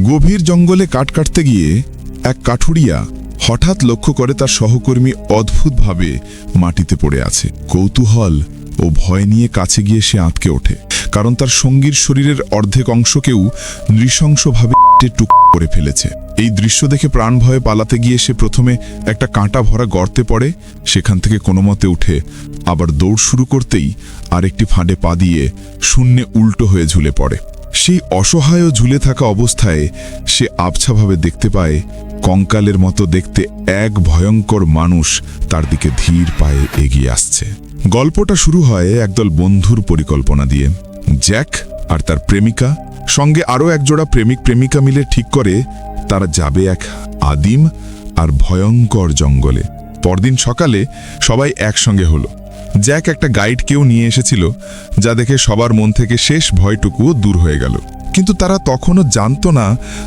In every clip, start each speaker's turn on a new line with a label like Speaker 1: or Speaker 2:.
Speaker 1: গভীর জঙ্গলে কাঠ কাটতে গিয়ে এক কাঠুরিয়া হঠাৎ লক্ষ্য করে তার সহকর্মী অদ্ভুতভাবে মাটিতে পড়ে আছে। কৌতূহল ও ভয় নিয়ে কাছে গিয়ে সে আঁতকে ওঠে, কারণ তার সঙ্গীর শরীরের অর্ধেক অংশকেও নৃশংসভাবে টুক করে ফেলেছে। এই দৃশ্য দেখে প্রাণ ভয়ে পালাতে গিয়ে সে প্রথমে একটা কাঁটা ভরা গর্তে পড়ে, সেখান থেকে কোনোমতে উঠে আবার দৌড় শুরু করতেই আরেকটি ফাঁদে পা দিয়ে শূন্যে উল্টো হয়ে ঝুলে পড়ে। সেই অসহায় ঝুলে থাকা অবস্থায় সে আবছাভাবে দেখতে পায় কঙ্কালের মতো দেখতে এক ভয়ঙ্কর মানুষ তার দিকে ধীর পায়ে এগিয়ে আসছে। গল্পটা শুরু হয় একদল বন্ধুর পরিকল্পনা দিয়ে। জ্যাক আর তার প্রেমিকা সঙ্গে আরও একজোড়া প্রেমিক প্রেমিকা মিলে ঠিক করে তারা যাবে এক আদিম আর ভয়ঙ্কর জঙ্গলে। পরদিন সকালে সবাই একসঙ্গে হলো। জ্যাক একটা গাইডকেও নিয়ে এসেছিল, যা দেখে সবার মন থেকে শেষ ভয়টুকুও দূর হয়ে গেল। কিন্তু তারা তখনও জানতো না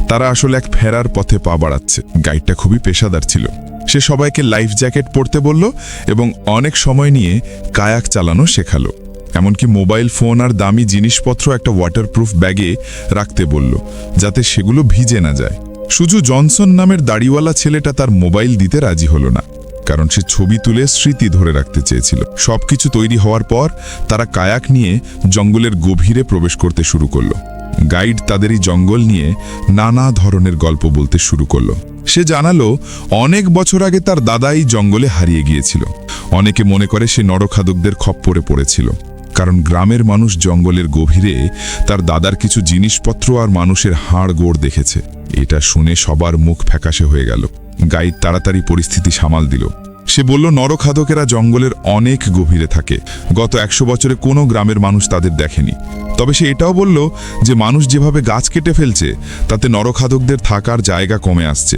Speaker 1: তারা আসলে এক ফেরার পথে পা বাড়াচ্ছে। গাইডটা খুবই পেশাদার ছিল। সে সবাইকে লাইফ জ্যাকেট পরতে বলল এবং অনেক সময় নিয়ে কায়াক চালানো শেখালো। এমনকি মোবাইল ফোন আর দামি জিনিসপত্র একটা ওয়াটারপ্রুফ ব্যাগে রাখতে বলল, যাতে সেগুলো ভিজে না যায়। শুধু জনসন নামের দাড়িওয়ালা ছেলেটা তার মোবাইল দিতে রাজি হলো না, কারণ সে ছবি তুলে স্মৃতি ধরে রাখতে চেয়েছিল। সবকিছু তৈরি হওয়ার পর তারা কায়াক নিয়ে জঙ্গলের গভীরে প্রবেশ করতে শুরু করলো। গাইড তাদেরই জঙ্গল নিয়ে নানা ধরনের গল্প বলতে শুরু করলো। সে জানালো অনেক বছর আগে তার দাদাই জঙ্গলে হারিয়ে গিয়েছিল। অনেকে মনে করে সে নরখাদকদের খপ্পরে পড়েছিল, কারণ গ্রামের মানুষ জঙ্গলের গভীরে তার দাদার কিছু জিনিসপত্র আর মানুষের হাড় গোড় দেখেছে। এটা শুনে সবার মুখ ফ্যাকাশে হয়ে গেল। গাইড তাড়াতাড়ি পরিস্থিতি সামাল দিল। সে বলল নরখাদকেরা জঙ্গলের অনেক গভীরে থাকে। গত 100 বছরে কোনো গ্রামের মানুষ তাদের দেখেনি। তবে সে এটাও বলল যে মানুষ যেভাবে গাছ কেটে ফেলছে তাতে নরখাদকদের থাকার জায়গা কমে আসছে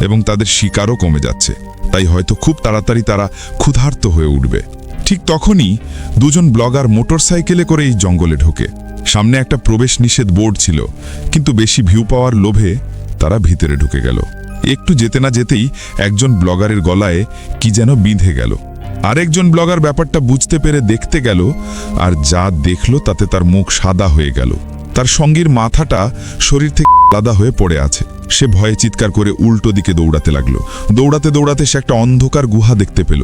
Speaker 1: এবং তাদের শিকারও কমে যাচ্ছে। তাই হয়তো খুব তাড়াতাড়ি তারা ক্ষুধার্ত হয়ে উঠবে। ঠিক তখনই দুজন ব্লগার মোটরসাইকেলে করে এই জঙ্গলে ঢোকে। সামনে একটা প্রবেশ নিষেধ বোর্ড ছিল, কিন্তু বেশি ভিউ পাওয়ার লোভে তারা ভিতরে ঢুকে গেল। একটু যেতে না যেতেই একজন ব্লগারের গলায় কি যেন বিঁধে গেল। আরেকজন ব্লগার ব্যাপারটা বুঝতে পেরে দেখতে গেল, আর যা দেখলো তাতে তার মুখ সাদা হয়ে গেল। তার সঙ্গীর মাথাটা শরীর থেকে আলাদা হয়ে পড়ে আছে। সে ভয়ে চিৎকার করে উল্টো দিকে দৌড়াতে লাগলো। দৌড়াতে দৌড়াতে সে একটা অন্ধকার গুহা দেখতে পেল।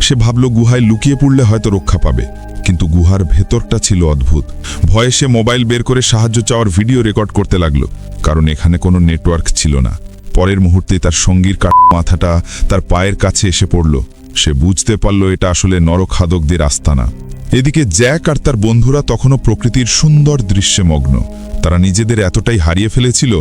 Speaker 1: সে ভাবল গুহায় লুকিয়ে পড়লে হয়তো রক্ষা পাবে, কিন্তু গুহার ভেতরটা ছিল অদ্ভুত। ভয়ে সে মোবাইল বের করে সাহায্য চাওয়ার ভিডিও রেকর্ড করতে লাগলো, কারণ এখানে কোনো নেটওয়ার্ক ছিল না। পরের মুহূর্তে তার সঙ্গীর মাথাটা তার পায়ের কাছে এসে পড়ল। সে বুঝতে পারল এটা আসলে নরখাদকদের আস্তানা। এদিকে জ্যাক আর তার বন্ধুরা তখনও প্রকৃতির সুন্দর দৃশ্যে মগ্ন। তারা নিজেদের এতটাই হারিয়ে ফেলেছিল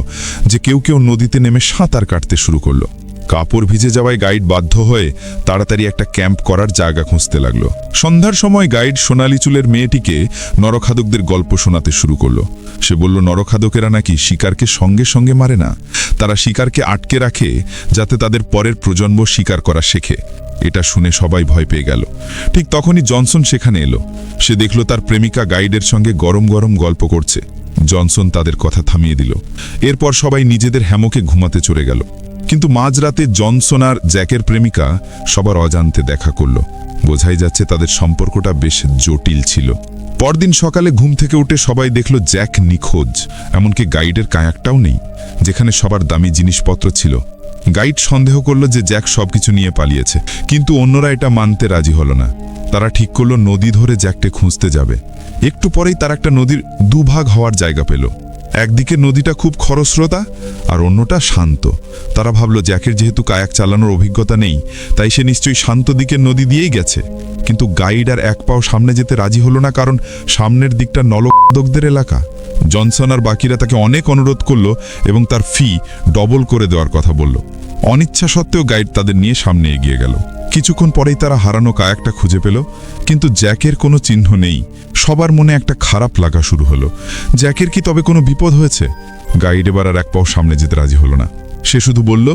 Speaker 1: যে কেউ কেউ নদীতে নেমে সাঁতার কাটতে শুরু করলো। কাপড় ভিজে যাওয়ায় গাইড বাধ্য হয়ে তাড়াতাড়ি একটা ক্যাম্প করার জায়গা খুঁজতে লাগলো। সন্ধ্যার সময় গাইড সোনালি চুলের মেয়েটিকে নরখাদকদের গল্প শোনাতে শুরু করলো। সে বলল নরখাদকেরা নাকি শিকারকে সঙ্গে সঙ্গে মারে না, তারা শিকারকে আটকে রাখে যাতে তাদের পরের প্রজন্ম শিকার করা শেখে। এটা শুনে সবাই ভয় পেয়ে গেল। ঠিক তখনই জনসন সেখানে এলো। সে দেখল তার প্রেমিকা গাইডের সঙ্গে গরম গরম গল্প করছে। জনসন তাদের কথা থামিয়ে দিল। এরপর সবাই নিজেদের হ্যামকে ঘুমাতে চলে গেল। কিন্তু মাঝরাতে জনসন আর জ্যাকের প্রেমিকা সবার অজান্তে দেখা করল। বোঝাই যাচ্ছে তাদের সম্পর্কটা বেশ জটিল ছিল। পরদিন সকালে ঘুম থেকে উঠে সবাই দেখল জ্যাক নিখোঁজ। এমনকি গাইডের কায়াকটাও নেই, যেখানে সবার দামি জিনিসপত্র ছিল। গাইড সন্দেহ করল যে জ্যাক সবকিছু নিয়ে পালিয়েছে, কিন্তু অন্যরা এটা মানতে রাজি হলো না। তারা ঠিক করল নদী ধরে জ্যাককে খুঁজতে যাবে। একটু পরেই তারা একটা নদীর দুভাগ হওয়ার জায়গা পেল। একদিকে নদীটা খুব খরস্রোতা আর অন্যটা শান্ত। তারা ভাবল জ্যাকের যেহেতু কায়াক চালানোর অভিজ্ঞতা নেই, তাই সে নিশ্চয়ই শান্ত দিকের নদী দিয়েই গেছে। কিন্তু গাইড আর এক পাও সামনে যেতে রাজি হলো না, কারণ সামনের দিকটা নরখাদকদের এলাকা। জনসন আর বাকিরা তাকে অনেক অনুরোধ করলো এবং তার ফি ডবল করে দেওয়ার কথা বলল। অনিচ্ছা সত্ত্বেও গাইড তাদের নিয়ে সামনে এগিয়ে গেল। কিছুক্ষণ পরেই তারা হারানো কায়াকটা খুঁজে পেল, কিন্তু জ্যাকের কোনো চিহ্ন নেই। সবার মনে একটা খারাপ লাগা শুরু হলো। জ্যাকের কি তবে কোনো বিপদ হয়েছে? গাইড এবার আর এক পাও সামনে যেতে রাজি হলো না। সে শুধু বলল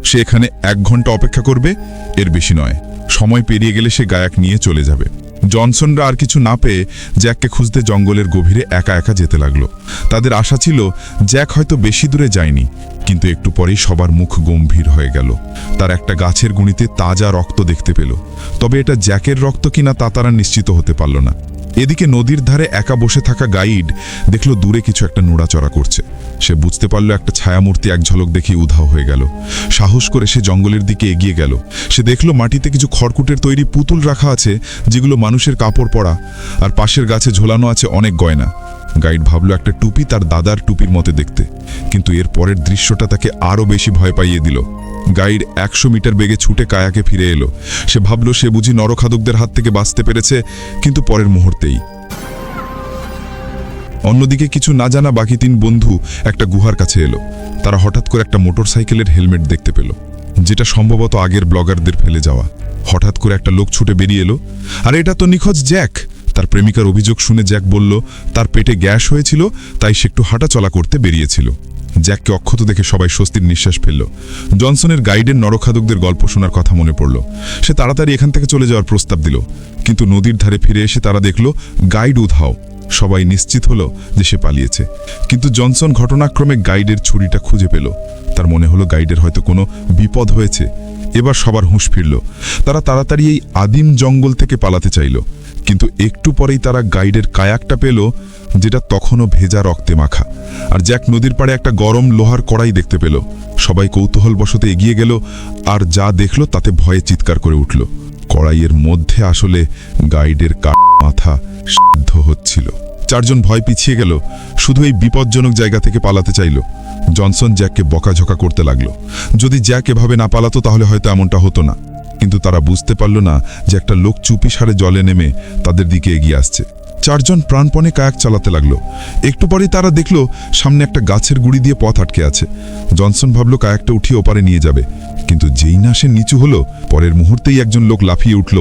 Speaker 1: সে এখানে 1 ঘন্টা অপেক্ষা করবে, এর বেশি নয়। সময় পেরিয়ে গেলে সে কায়াক নিয়ে চলে যাবে। জনসনরা আর কিছু না পেয়ে জ্যাককে খুঁজতে জঙ্গলের গভীরে একা একা যেতে লাগলো। তাদের আশা ছিল জ্যাক হয়তো বেশি দূরে যায়নি, কিন্তু একটু পরেই সবার মুখ গম্ভীর হয়ে গেল। তার একটা গাছের গুঁড়িতে তাজা রক্ত দেখতে পেল। তবে এটা জ্যাকের রক্ত কিনা তা তারা নিশ্চিত হতে পারল না। এদিকে নদীর ধারে একা বসে থাকা গাইড দেখল দূরে কিছু একটা নড়াচড়া করছে। সে বুঝতে পারল একটা ছায়ামূর্তি এক ঝলক দেখেই উধাও হয়ে গেল। সাহস করে সে জঙ্গলের দিকে এগিয়ে গেল। সে দেখল মাটিতে কিছু খড়কুটের তৈরি পুতুল রাখা আছে, যেগুলো মানুষের কাপড় পরা, আর পাশের গাছে ঝোলানো আছে অনেক গয়না। গাইড ভাবল একটা টুপি তার দাদার টুপির মতো দেখতে, কিন্তু এর পরের দৃশ্যটা তাকে আরও বেশি ভয় পাইয়ে দিল। গাইড 100 মিটার বেগে ছুটে কায়াকে ফিরে এলো। সে ভাবল সে বুঝি নরখাদকদের হাত থেকে বাঁচতে পেরেছে, কিন্তু পরের মুহূর্তেই অন্যদিকে কিছু না জানা বাকি 3 বন্ধু একটা গুহার কাছে এলো। তারা হঠাৎ করে একটা মোটরসাইকেলের হেলমেট দেখতে পেল, যেটা সম্ভবত আগের ব্লগারদের ফেলে যাওয়া। হঠাৎ করে একটা লোক ছুটে বেরিয়ে এলো, আর এটা তো নিখোঁজ জ্যাক। তার প্রেমিকার অভিযোগ শুনে জ্যাক বলল তার পেটে গ্যাস হয়েছিল, তাই সে একটু হাঁটাচলা করতে বেরিয়েছিল। জ্যাককে অক্ষত দেখে সবাই স্বস্তির নিঃশ্বাস ফেলল। জনসনের গাইডের নরখাদকদের গল্প শোনার কথা মনে পড়ল। সে তাড়াতাড়ি এখান থেকে চলে যাওয়ার প্রস্তাব দিল, কিন্তু নদীর ধারে ফিরে এসে তারা দেখল গাইড উধাও। সবাই নিশ্চিত হলো যে সে পালিয়েছে, কিন্তু জনসন ঘটনাক্রমে গাইডের ছুরিটা খুঁজে পেল। তার মনে হলো গাইডের হয়তো কোনো বিপদ হয়েছে। এবার সবার হুঁশ ফিরল। তারা তাড়াতাড়ি এই আদিম জঙ্গল থেকে পালাতে চাইল, কিন্তু একটু পরেই তারা গাইডের কায়াকটা পেল, যেটা তখনও ভেজা রক্তে মাখা। আর জ্যাক নদীর পাড়ে একটা গরম লোহার কড়াই দেখতে পেল। সবাই কৌতূহলবশত এগিয়ে গেল, আর যা দেখল তাতে ভয়ে চিৎকার করে উঠল। কড়াইয়ের মধ্যে আসলে গাইডের মাথা সিদ্ধ হচ্ছিল। 4 জন ভয় পিছিয়ে গেল, শুধু এই বিপজ্জনক জায়গা থেকে পালাতে চাইল। জনসন জ্যাককে বকাঝকা করতে লাগলো। যদি জ্যাক এভাবে না পালাতো তাহলে হয়তো এমনটা হতো না, কিন্তু তারা বুঝতে পারল না যে একটা লোক চুপিসারে জলে নেমে তাদের দিকে এগিয়ে আসছে। 4 জন প্রাণপণে কায়াক চালাতে লাগলো। একটু পরেই তারা দেখল সামনে একটা গাছের গুড়ি দিয়ে পথ আটকে আছে। জনসন ভাবল কায়াকটা উঠিয়ে ওপারে নিয়ে যাবে, কিন্তু যেই না সে নিচু হলো, পরের মুহূর্তেই একজন লোক লাফিয়ে উঠল।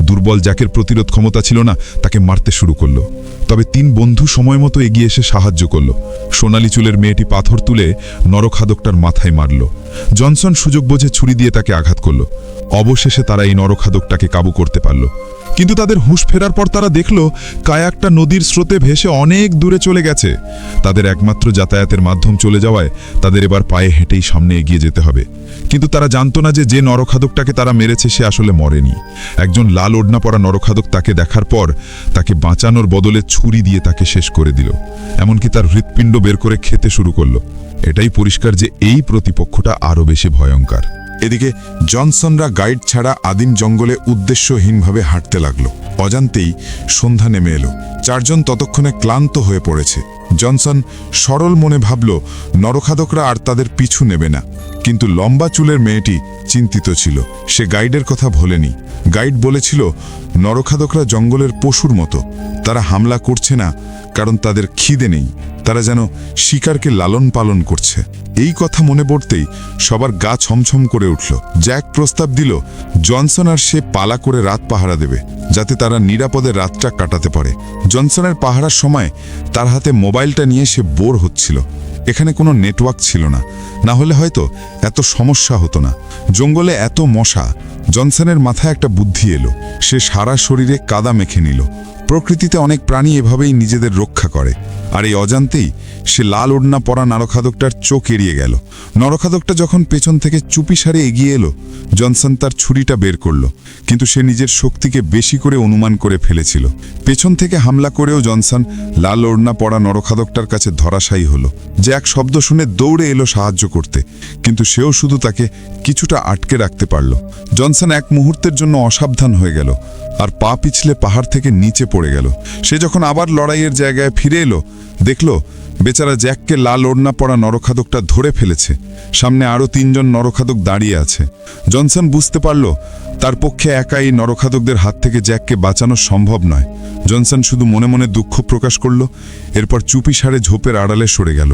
Speaker 1: দুর্বল জ্যাকের প্রতিরোধ ক্ষমতা ছিল না, তাকে মারতে শুরু করলো। তবে 3 বন্ধু সময় মতো এগিয়ে এসে সাহায্য করল। সোনালি চুলের মেয়েটি পাথর তুলে নরখাদকটার মাথায় মারল। জনসন সুযোগ বুঝে ছুরি দিয়ে তাকে আঘাত করল। অবশেষে তারা এই নরখাদকটাকে কাবু করতে পারল, কিন্তু তাদের হুঁশ ফেরার পর তারা দেখল কায়াকটা নদীর স্রোতে ভেসে অনেক দূরে চলে গেছে। তাদের একমাত্র যাতায়াতের মাধ্যম চলে যাওয়ায় তাদের এবার পায়ে হেঁটেই সামনে এগিয়ে যেতে হবে। কিন্তু তারা জানত না যে নরখাদকটাকে তারা মেরেছে সে আসলে মরেনি। একজন লাল ওড়না পরা নরখাদক তাকে দেখার পর তাকে বাঁচানোর বদলে ছুরি দিয়ে তাকে শেষ করে দিল, এমনকি তার হৃৎপিণ্ড বের করে খেতে শুরু করল। এটাই পরিষ্কার যে এই প্রতিপক্ষটা আরও বেশি ভয়ঙ্কর। এদিকে জনসনরা গাইড ছাড়া আদিম জঙ্গলে উদ্দেশ্যহীনভাবে হাঁটতে লাগলো। অজান্তেই সন্ধ্যা নেমে এলো। 4 জন ততক্ষণে ক্লান্ত হয়ে পড়েছে। জনসন সরল মনে ভাবল নরখাদকরা আর তাদের পিছু নেবে না, কিন্তু লম্বা চুলের মেয়েটি চিন্তিত ছিল। সে গাইডের কথা ভোলেনি। গাইড বলেছিল নরখাদকরা জঙ্গলের পশুর মতো, তারা হামলা করছে না কারণ তাদের খিদে নেই, তারা যেন শিকারকে লালন পালন করছে। এই কথা মনে পড়তেই সবার গা ছমছম করে উঠল। জ্যাক প্রস্তাব দিল জনসন আর সে পালা করে রাত পাহারা দেবে, যাতে তারা নিরাপদে রাতটা কাটাতে পারে। জনসনের পাহারার সময় তার হাতে মোবাইলটা নিয়ে সে বোর হচ্ছিল। এখানে কোনো নেটওয়ার্ক ছিল না, না হলে হয়তো এত সমস্যা হতো না। জঙ্গলে এত মশা। জনসনের মাথায় একটা বুদ্ধি এলো। সে সারা শরীরে কাদা মেখে নিল। প্রকৃতিতে অনেক প্রাণী এভাবেই নিজেদের রক্ষা করে, আর এই অজান্তেই সে লাল ওড়না পরা নরখাদকটার চোখ এড়িয়ে গেল। নরখাদকটা যখন পেছন থেকে চুপিসারে এগিয়ে এলো, জনসন তার ছুরিটা বের করল, কিন্তু সে নিজের শক্তিকে বেশি করে অনুমান করে ফেলেছিল। পেছন থেকে হামলা করেও জনসন লাল ওড়না পরা নরখাদকটার কাছে ধরাশায়ী হলো। জ্যাক শব্দ শুনে দৌড়ে এলো সাহায্য করতে, কিন্তু সেও শুধু তাকে কিছুটা আটকে রাখতে পারল। জনসন এক মুহূর্তের জন্য অসাবধান হয়ে গেল আর পা পিছলে পাহাড় থেকে নিচে পড়ে গেল। সে যখন আবার লড়াইয়ের জায়গায় ফিরে এলো, দেখল বেচারা জ্যাককে লাল ওড়না পরা নরখাদকটা ধরে ফেলেছে। সামনে আরও 3 জন নরখাদক দাঁড়িয়ে আছে। জনসন বুঝতে পারল তার পক্ষে একাই নরখাদকদের হাত থেকে জ্যাককে বাঁচানো সম্ভব নয়। জনসন শুধু মনে মনে দুঃখ প্রকাশ করল। এরপর চুপিসারে ঝোপের আড়ালে সরে গেল।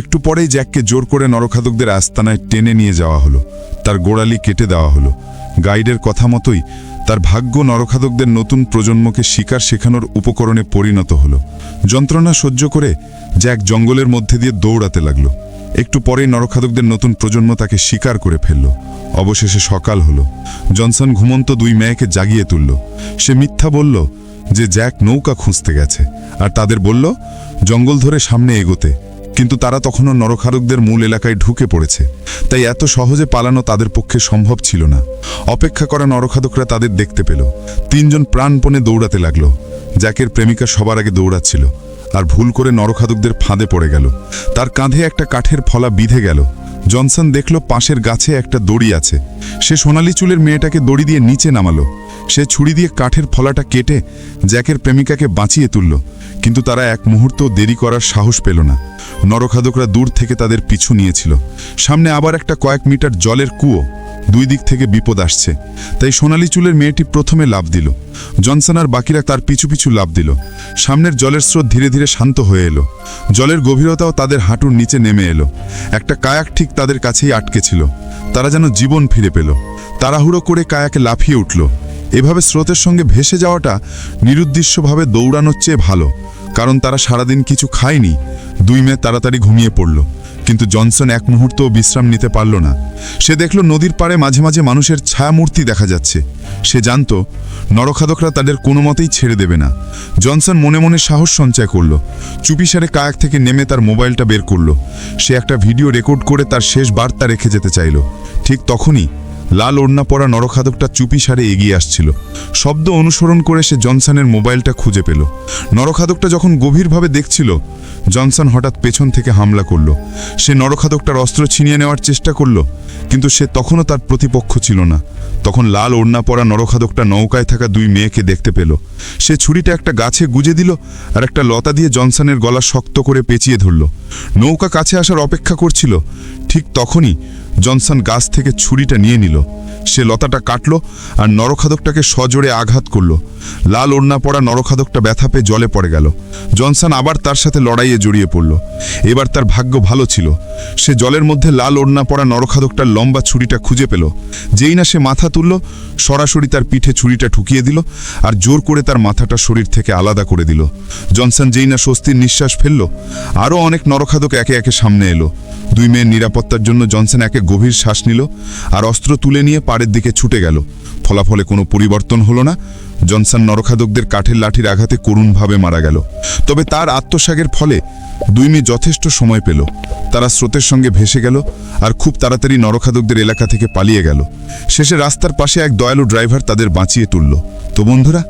Speaker 1: একটু পরেই জ্যাককে জোর করে নরখাদকদের আস্তানায় টেনে নিয়ে যাওয়া হলো। তার গোড়ালি কেটে দেওয়া হলো। গাইডের কথা মতোই তার ভাগ্য নরখাদকদের নতুন প্রজন্মকে শিকার শেখানোর উপকরণে পরিণত হলো। যন্ত্রণা সহ্য করে জ্যাক জঙ্গলের মধ্যে দিয়ে দৌড়াতে লাগলো। একটু পরেই নরখাদকদের নতুন প্রজন্ম তাকে শিকার করে ফেলল। অবশেষে সকাল হলো। জনসন ঘুমন্ত 2 মেয়েকে জাগিয়ে তুলল। সে মিথ্যা বলল যে জ্যাক নৌকা খুঁজতে গেছে, আর তাদের বলল জঙ্গল ধরে সামনে এগোতে। কিন্তু তারা তখনও নরখাদকদের মূল এলাকায় ঢুকে পড়েছে, তাই এত সহজে পালানো তাদের পক্ষে সম্ভব ছিল না। অপেক্ষা করা নরখাদকরা তাদের দেখতে পেল। 3 জন প্রাণপণে দৌড়াতে লাগলো। জ্যাকের প্রেমিকা সবার আগে দৌড়াচ্ছিল, আর ভুল করে নরখাদকদের ফাঁদে পড়ে গেল। তার কাঁধে একটা কাঠের ফলা বিঁধে গেল। জনসন দেখল পাশের গাছে একটা দড়ি আছে। সে সোনালি চুলের মেয়েটাকে দড়ি দিয়ে নিচে নামালো। সে ছুরি দিয়ে কাঠের ফলাটা কেটে জ্যাকের প্রেমিকাকে বাঁচিয়ে তুলল, কিন্তু তারা এক মুহূর্ত দেরি করার সাহস পেল না। নরখাদকরা দূর থেকে তাদের পিছু নিয়েছিল। সামনে আবার একটা কয়েক মিটার জলের কুয়ো। 2 দিক থেকে বিপদ আসছে, তাই সোনালি চুলের মেয়েটি প্রথমে লাফ দিল। জনসন আর বাকিরা তার পিছু পিছু লাফ দিল। সামনের জলের স্রোত ধীরে ধীরে শান্ত হয়ে এলো। জলের গভীরতাও তাদের হাঁটুর নিচে নেমে এলো। একটা কায়াক ঠিক তাদের কাছেই আটকে ছিল। তারা যেন জীবন ফিরে পেল। তাড়াহুড়ো করে কায়াকে লাফিয়ে উঠল। এভাবে স্রোতের সঙ্গে ভেসে যাওয়াটা নিরুদ্দেশ্যভাবে দৌড়ানোর চেয়ে ভালো, কারণ তারা সারাদিন কিছু খায়নি। 2 মেয়ে তাড়াতাড়ি ঘুমিয়ে পড়ল, কিন্তু জনসন এক মুহূর্তও বিশ্রাম নিতে পারল না। সে দেখল নদীর পাড়ে মাঝে মাঝে মানুষের ছায়ামূর্তি দেখা যাচ্ছে। সে জানত নরখাদকরা তাদের কোনো মতেই ছেড়ে দেবে না। জনসন মনে মনে সাহস সঞ্চয় করল। চুপিসারে কায়াক থেকে নেমে তার মোবাইলটা বের করল। সে একটা ভিডিও রেকর্ড করে তার শেষ বার্তা রেখে যেতে চাইল। ঠিক তখনই লাল ওড়না পরা নরখাদকটা চুপিসারে এগিয়ে আসছিল। শব্দ অনুসরণ করে সে জনসনের মোবাইলটা খুঁজে পেল। নরখাদকটা যখন গভীরভাবে দেখছিল, জনসন হঠাৎ পেছন থেকে হামলা করল। সে নরখাদকটার অস্ত্র ছিনিয়ে নেওয়ার চেষ্টা করল, কিন্তু সে তখনও তার প্রতিপক্ষ ছিল না। তখন লাল ওড়না পরা নরখাদকটা নৌকায় থাকা 2 মেয়েকে দেখতে পেল। সে ছুরিটা একটা গাছে গুজে দিল, আর একটা লতা দিয়ে জনসনের গলা শক্ত করে পেঁচিয়ে ধরল। নৌকা কাছে আসার অপেক্ষা করছিল। ঠিক তখনই জনসন গাছ থেকে ছুরিটা নিয়ে নিল। সে লতাটা কাটল আর নরখাদকটাকে সজোরে আঘাত করল। লাল ওড়না পরা নরখাদকটা ব্যথা পেয়ে জলে পড়ে গেল। জনসন আবার তার সাথে লড়াইয়ে জড়িয়ে পড়ল। এবার তার ভাগ্য ভালো ছিল। সে জলের মধ্যে লাল ওড়না পরা নরখাদকটার লম্বা ছুরিটা খুঁজে পেল। যেই না সে মাথা তুলল, সরাসরি তার পিঠে ছুরিটা ঠুকিয়ে দিল আর জোর করে তার মাথাটা শরীর থেকে আলাদা করে দিল। জনসন যেই না স্বস্তির নিঃশ্বাস ফেলল, আরও অনেক নরখাদক একে একে সামনে এলো। 2 মেয়ের নিরাপত্তার জন্য জনসন একে গভীর শ্বাস নিল আর অস্ত্র তুলে নিয়ে পাড়ের দিকে ছুটে গেল। ফলাফলে কোনো পরিবর্তন হলো না। জনসন নরখাদকদের কাঠের লাঠির আঘাতে করুণভাবে মারা গেল। তবে তার আত্মত্যাগের ফলে 2 মেয়ে যথেষ্ট সময় পেল। তারা স্রোতের সঙ্গে ভেসে গেল আর খুব তাড়াতাড়ি নরখাদকদের এলাকা থেকে পালিয়ে গেল। শেষে রাস্তার পাশে এক দয়ালু ড্রাইভার তাদের বাঁচিয়ে তুলল। তো বন্ধুরা,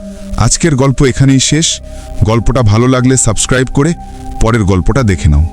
Speaker 1: আজকের গল্প এখানেই শেষ। গল্পটা ভালো লাগলে সাবস্ক্রাইব করে পরের গল্পটা দেখে নাও।